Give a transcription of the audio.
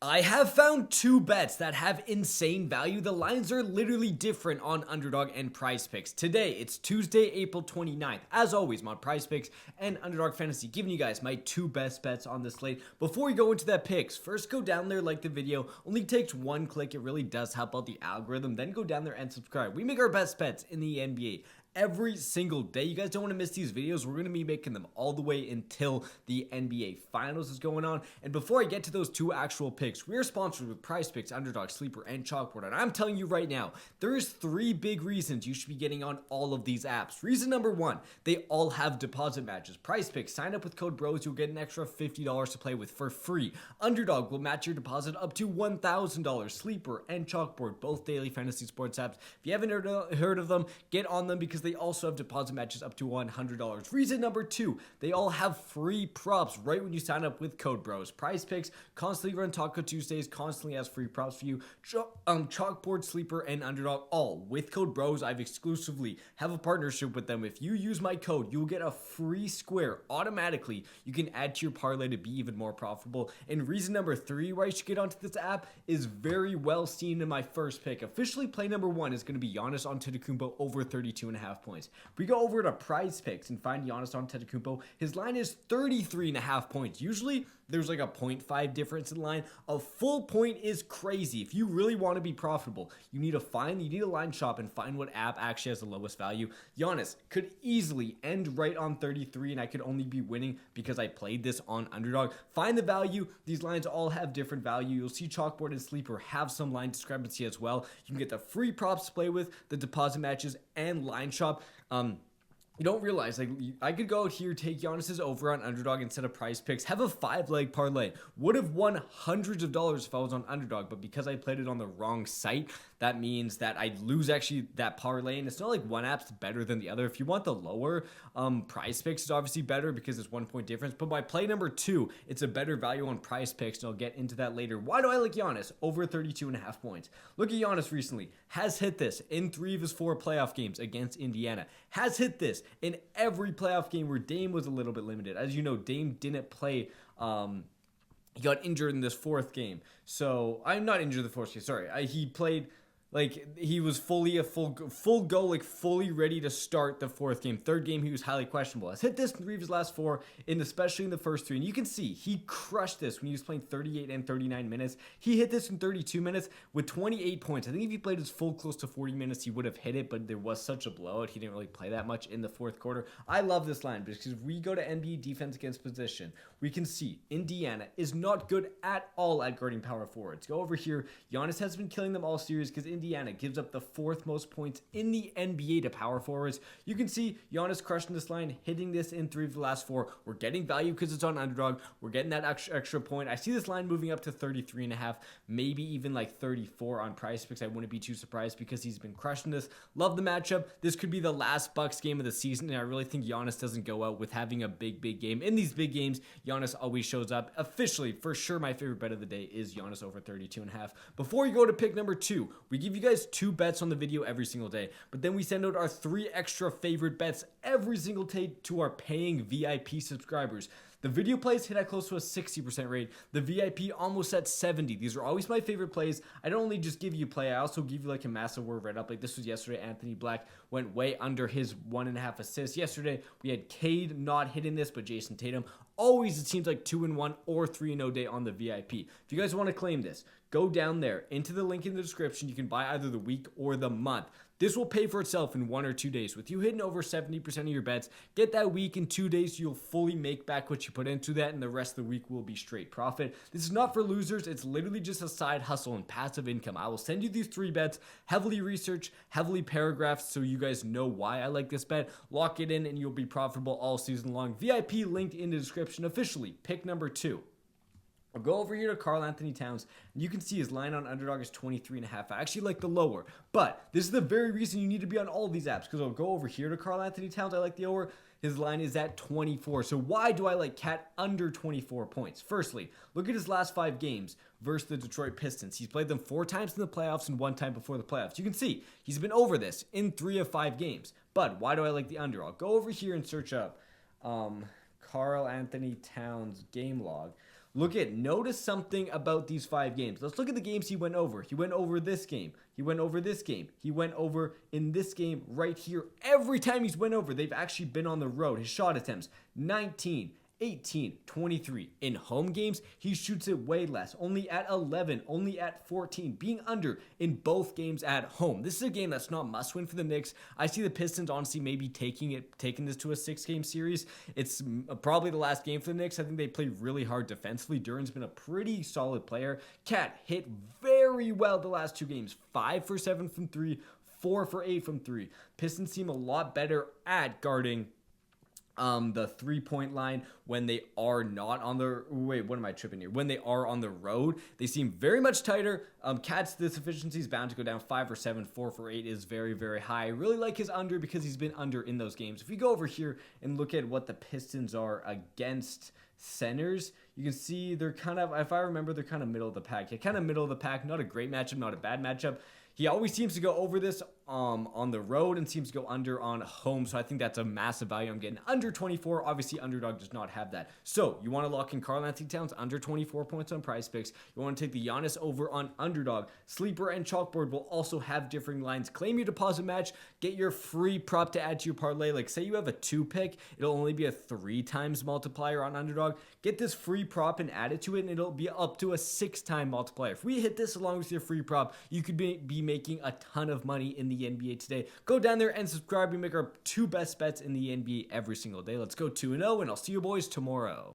I have found two bets that have insane value. The lines are literally different on Underdog and PrizePicks. Today, it's Tuesday, April 29th. As always, I'm on PrizePicks and Underdog Fantasy, giving you guys my two best bets on the slate. Before we go into that picks, first go down there, like the video. Only takes one click. It really does help out the algorithm. Then go down there and subscribe. We make our best bets in the NBA every single day. You guys don't want to miss these videos. We're going to be making them all the way until the NBA Finals is going on. And before I get to those two actual picks, we are sponsored with PrizePicks, Underdog, Sleeper, and Chalkboard. And I'm telling you right now, there is three big reasons you should be getting on all of these apps. Reason number one, they all have deposit matches. PrizePicks, sign up with code BROS, you'll get an extra $50 to play with for free. Underdog will match your deposit up to $1,000. Sleeper and Chalkboard, both daily fantasy sports apps. If you haven't heard of them, get on them because they also have deposit matches up to $100. Reason number two, they all have free props right when you sign up with code BROS. PrizePicks constantly run Taco Tuesdays, constantly has free props for you. Chalkboard, Sleeper, and Underdog, all with code BROS. I've exclusively have a partnership with them. If you use my code, you'll get a free square automatically. You can add to your parlay to be even more profitable. And reason number three why you should get onto this app is very well seen in my first pick. Officially, play number one is going to be Giannis Antetokounmpo over 32.5 points. If we go over to PrizePicks and find Giannis Antetokounmpo, his line is 33.5 points. Usually, there's like a 0.5 difference in line. A full point is crazy. If you really want to be profitable, you need a line shop and find what app actually has the lowest value. Giannis could easily end right on 33, and I could only be winning because I played this on Underdog. Find the value. These lines all have different value. You'll see Chalkboard and Sleeper have some line discrepancy as well. You can get the free props to play with, the deposit matches, and line shop. You don't realize, like, I could go out here, take Giannis's over on Underdog instead of PrizePicks, have a 5-leg parlay. Would have won hundreds of dollars if I was on Underdog, but because I played it on the wrong site, that means that I'd lose actually that parlay. And it's not like one app's better than the other. If you want the lower, PrizePicks is obviously better because it's 1 point difference. But by play number two, it's a better value on PrizePicks, and I'll get into that later. Why do I like Giannis over 32.5 points? Look at Giannis recently. Has hit this in 3 of his 4 playoff games against Indiana. Has hit this in every playoff game where Dame was a little bit limited. As you know, Dame didn't play. He got injured in this 4th game. So I'm not injured in the 4th game. Sorry, he played. Like, he was fully a full go, like, fully ready to start the 4th game. 3rd game, he was highly questionable. Has hit this in 3 of his last 4, and especially in the first 3. And you can see, he crushed this when he was playing 38 and 39 minutes. He hit this in 32 minutes with 28 points. I think if he played his full close to 40 minutes, he would have hit it, but there was such a blowout. He didn't really play that much in the 4th quarter. I love this line because if we go to NBA defense against position, we can see Indiana is not good at all at guarding power forwards. Go over here. Giannis has been killing them all series because Indiana gives up the 4th most points in the NBA to power forwards. You can see Giannis crushing this line, hitting this in 3 of the last 4. We're getting value because it's on Underdog. We're getting that extra point. I see this line moving up to 33.5, maybe even like 34 on PrizePicks. I wouldn't be too surprised because he's been crushing this. Love the matchup. This could be the last Bucks game of the season, and I really think Giannis doesn't go out with having a big game. In these big games, Giannis always shows up. Officially, for sure, my favorite bet of the day is Giannis over 32.5. Before you go to pick number 2, we give you guys 2 bets on the video every single day, but then we send out our 3 extra favorite bets every single day to our paying VIP subscribers. The video plays hit at close to a 60% rate. The VIP almost at 70. These are always my favorite plays. I don't only just give you play, I also give you like a massive word right up. Like this was yesterday. Anthony Black went way under his 1.5 assists. Yesterday, we had Cade not hitting this, but Jason Tatum. Always, it seems like 2-1 or 3-0 day on the VIP. If you guys want to claim this, go down there into the link in the description. You can buy either the week or the month. This will pay for itself in 1 or 2 days. With you hitting over 70% of your bets, get that week in 2 days, you'll fully make back what you put into that, and the rest of the week will be straight profit. This is not for losers. It's literally just a side hustle and passive income. I will send you these 3 bets, heavily researched, heavily paragraphed, so you guys know why I like this bet. Lock it in, and you'll be profitable all season long. VIP linked in the description. Officially, pick number 2. I'll go over here to Karl-Anthony Towns, and you can see his line on Underdog is 23.5. I actually like the lower, but this is the very reason you need to be on all of these apps, because I'll go over here to Karl-Anthony Towns. I like the over. His line is at 24. So why do I like Cat under 24 points? Firstly, look at his last 5 games versus the Detroit Pistons. He's played them 4 times in the playoffs and 1 time before the playoffs. You can see he's been over this in 3 of 5 games. But why do I like the under? I'll go over here and search up Karl-Anthony Towns game log. Notice something about these 5 games. Let's look at the games he went over. He went over this game. He went over this game. He went over in this game right here. Every time he's went over, they've actually been on the road. His shot attempts, 19, 18, 23. In home games, he shoots it way less. Only at 11, only at 14, being under in both games at home. This is a game that's not must win for the Knicks. I see the Pistons honestly maybe taking this to a 6-game series. It's probably the last game for the Knicks. I think they play really hard defensively. Duran's been a pretty solid player. Cat hit very well the last 2 games. 5 for 7 from 3, 4 for 8 from 3. Pistons seem a lot better at guarding the 3-point line when they are not on the when they are on the road. They seem very much tighter. Cat's this efficiency is bound to go down. 5 for 7, 4 for 8 is very, very high. I really like his under because he's been under in those games. If we go over here and look at what the Pistons are against centers, you can see they're kind of, if I remember, they're kind of middle of the pack. Yeah, kind of middle of the pack. Not a great matchup, not a bad matchup. He always seems to go over this on the road and seems to go under on home. So I think that's a massive value. I'm getting under 24. Obviously, Underdog does not have that. So you want to lock in Karl-Anthony Towns under 24 points on PrizePicks. You want to take the Giannis over on Underdog. Sleeper and Chalkboard will also have differing lines. Claim your deposit match. Get your free prop to add to your parlay. Like say you have a 2-pick, it'll only be a 3 times multiplier on Underdog. Get this free prop and add it to it, and it'll be up to a 6-time multiplier. If we hit this along with your free prop, you could be making a ton of money in the NBA today. Go down there and subscribe. We make our 2 best bets in the NBA every single day. Let's go 2-0, and I'll see you boys tomorrow.